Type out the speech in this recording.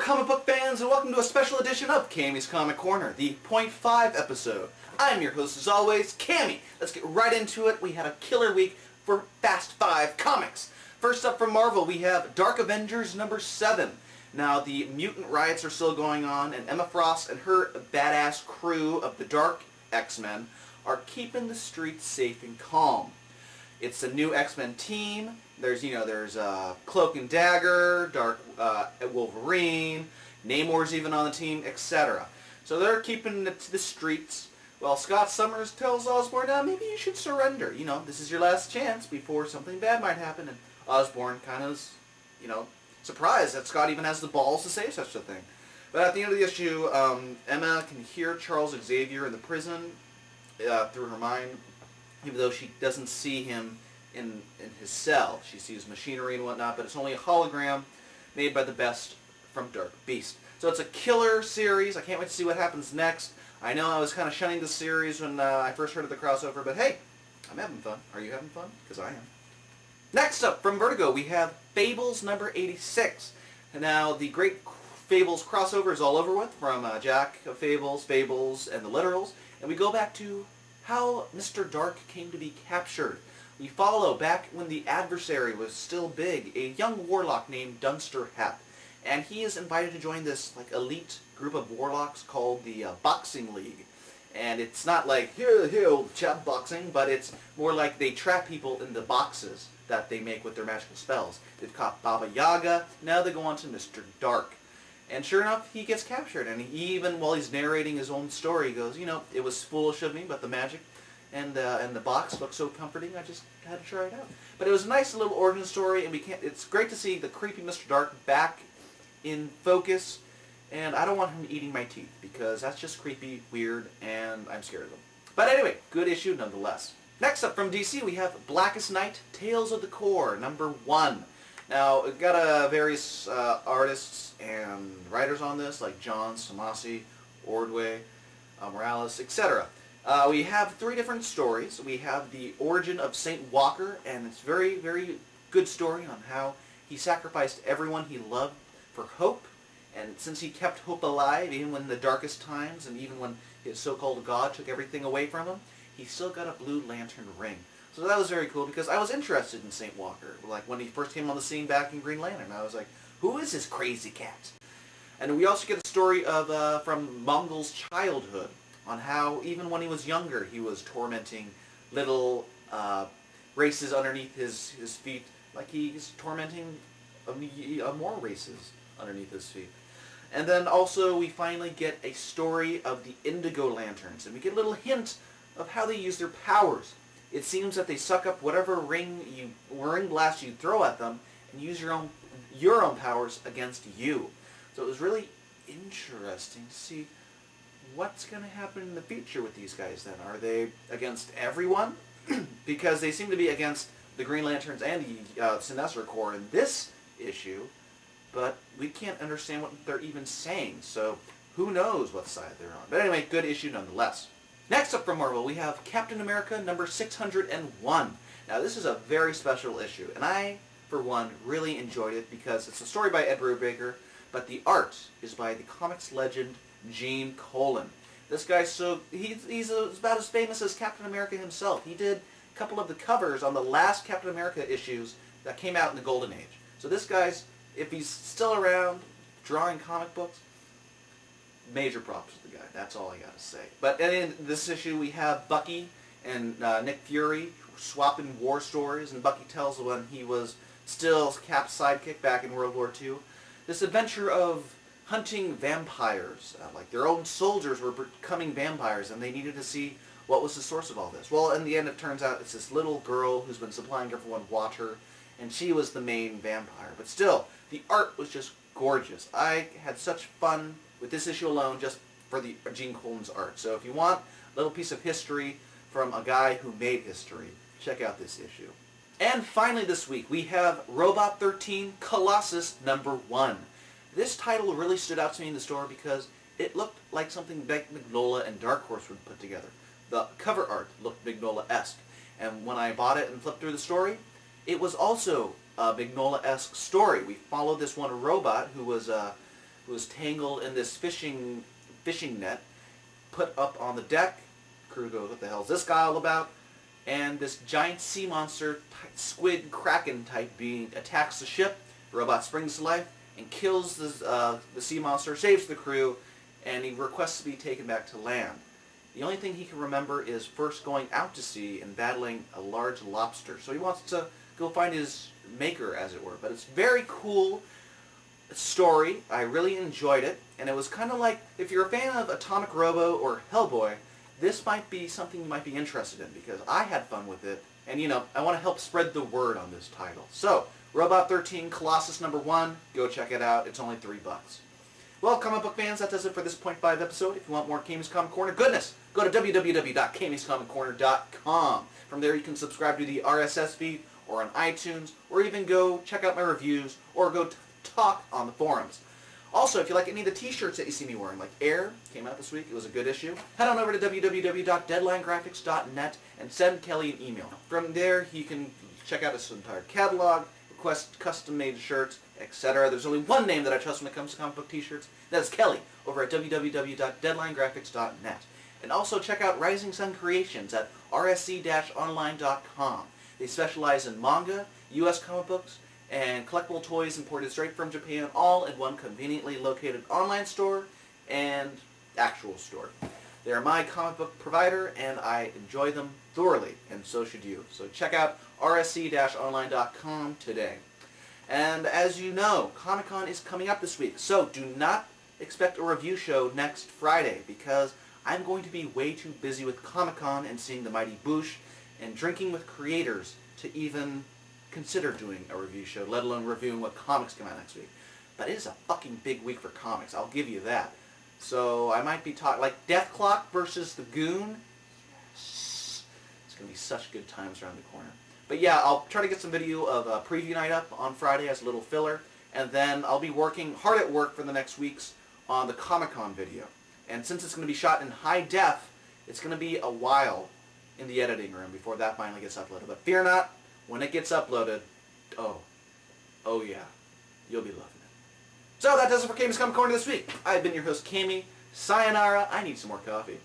comic book fans, and welcome to a special edition of Cammy's Comic Corner, the .5 episode. I'm your host as always, Cammy. Let's get right into it. We had a killer week for Fast 5 comics. First up from Marvel, we have Dark Avengers number 7. Now, the mutant riots are still going on, and Emma Frost and her badass crew of the Dark X-Men are keeping the streets safe and calm. It's a new X-Men team. There's Cloak and Dagger, Dark Wolverine, Namor's even on the team, etc. So they're keeping it to the streets. Well, Scott Summers tells Osborn, maybe you should surrender. This is your last chance before something bad might happen. And Osborn kind of is, surprised that Scott even has the balls to say such a thing. But at the end of the issue, Emma can hear Charles Xavier in the prison through her mind, even though she doesn't see him in his cell. She sees machinery and whatnot, but it's only a hologram made by the best from Dark Beast. So it's a killer series. I can't wait to see what happens next. I know I was kind of shunning the series when I first heard of the crossover, but hey, I'm having fun. Are you having fun? Because I am. Next up, from Vertigo, we have Fables number 86. And now, the great Fables crossover is all over with, from Jack of Fables, Fables, and the Literals. And we go back to how Mr. Dark came to be captured. We follow back when the adversary was still big, a young warlock named Dunster Hap. And he is invited to join this elite group of warlocks called the Boxing League. And it's not like, here, old chap, boxing, but it's more like they trap people in the boxes that they make with their magical spells. They've caught Baba Yaga, now they go on to Mr. Dark. And sure enough, he gets captured, and he, even while he's narrating his own story, he goes, it was foolish of me, but the magic and the box looked so comforting, I just had to try it out. But it was a nice little origin story, and it's great to see the creepy Mr. Dark back in focus, and I don't want him eating my teeth, because that's just creepy, weird, and I'm scared of him. But anyway, good issue nonetheless. Next up from DC, we have Blackest Night, Tales of the Core, number 1. Now, we've got various artists and writers on this, like John, Tomasi, Ordway, Morales, etc. We have 3 different stories. We have the origin of Saint Walker, and it's very, very good story on how he sacrificed everyone he loved for hope. And since he kept hope alive, even in the darkest times, and even when his so-called God took everything away from him, he still got a Blue Lantern ring. So that was very cool, because I was interested in Saint Walker. Like when he first came on the scene back in Green Lantern, I was like, who is this crazy cat? And we also get a story of from Mongol's childhood, on how even when he was younger, he was tormenting little races underneath his feet, like he's tormenting more races underneath his feet. And then also we finally get a story of the Indigo Lanterns, and we get a little hint of how they use their powers. It seems that they suck up whatever ring blast you throw at them, and use your own powers against you. So it was really interesting to see what's going to happen in the future with these guys then. Are they against everyone? Because they seem to be against the Green Lanterns and the Sinestro Corps in this issue, but we can't understand what they're even saying, so who knows what side they're on. But anyway, good issue nonetheless. Next up from Marvel, we have Captain America number 601. Now this is a very special issue, and I, for one, really enjoyed it because it's a story by Ed Brubaker, but the art is by the comics legend Gene Colan. This guy's he's about as famous as Captain America himself. He did a couple of the covers on the last Captain America issues that came out in the Golden Age. So this guy's, if he's still around drawing comic books, major props to the guy. That's all I gotta say. But in this issue, we have Bucky and Nick Fury swapping war stories, and Bucky tells when he was still Cap's sidekick back in World War II. This adventure of hunting vampires, like their own soldiers were becoming vampires, and they needed to see what was the source of all this. Well, in the end, it turns out it's this little girl who's been supplying everyone water, and she was the main vampire. But still, the art was just gorgeous. I had such fun with this issue alone just for the Gene Colan's art. So if you want a little piece of history from a guy who made history, check out this issue. And finally this week, we have Robot 13 Colossus number 1. This title really stood out to me in the store because it looked like something Beck Mignola and Dark Horse would put together. The cover art looked Mignola-esque, and when I bought it and flipped through the story, it was also a Mignola-esque story. We followed this one robot who was who is tangled in this fishing net, put up on the deck. Crew goes, what the hell is this guy all about? And this giant sea monster, squid, kraken type being attacks the ship. The robot springs to life and kills the sea monster, saves the crew, and he requests to be taken back to land. The only thing he can remember is first going out to sea and battling a large lobster. So he wants to go find his maker, as it were. But it's very cool story. I really enjoyed it. And it was kind of like, if you're a fan of Atomic Robo or Hellboy, this might be something you might be interested in, because I had fun with it. And, you know, I want to help spread the word on this title. So, Robot 13, Colossus #1, go check it out. It's only $3. Well, comic book fans, that does it for this .5 episode. If you want more Cammy's Comic Corner goodness, go to www.cammyscomiccorner.com. From there you can subscribe to the RSS feed, or on iTunes, or even go check out my reviews, or go talk on the forums. Also, if you like any of the t-shirts that you see me wearing, like Air, came out this week, it was a good issue, head on over to www.deadlinegraphics.net and send Kelly an email. From there, you can check out his entire catalog, request custom-made shirts, etc. There's only one name that I trust when it comes to comic book t-shirts. That's Kelly, over at www.deadlinegraphics.net. And also check out Rising Sun Creations at rsc-online.com. They specialize in manga, U.S. comic books, and collectible toys imported straight from Japan, all in one conveniently located online store and actual store. They are my comic book provider, and I enjoy them thoroughly, and so should you. So check out rsc-online.com today. And as you know, Comic-Con is coming up this week, so do not expect a review show next Friday, because I'm going to be way too busy with Comic-Con and seeing the mighty Boosh and drinking with creators to even consider doing a review show, let alone reviewing what comics come out next week. But it is a fucking big week for comics, I'll give you that. So I might be talking, like Death Clock versus the Goon. Yes. It's going to be such good times around the corner. But yeah, I'll try to get some video of a preview night up on Friday as a little filler. And then I'll be working hard at work for the next weeks on the Comic-Con video. And since it's going to be shot in high def, it's going to be a while in the editing room before that finally gets uploaded. But fear not, when it gets uploaded, oh yeah, you'll be loving it. So that does it for Cammy's Comic Corner this week. I've been your host, Cammy. Sayonara. I need some more coffee.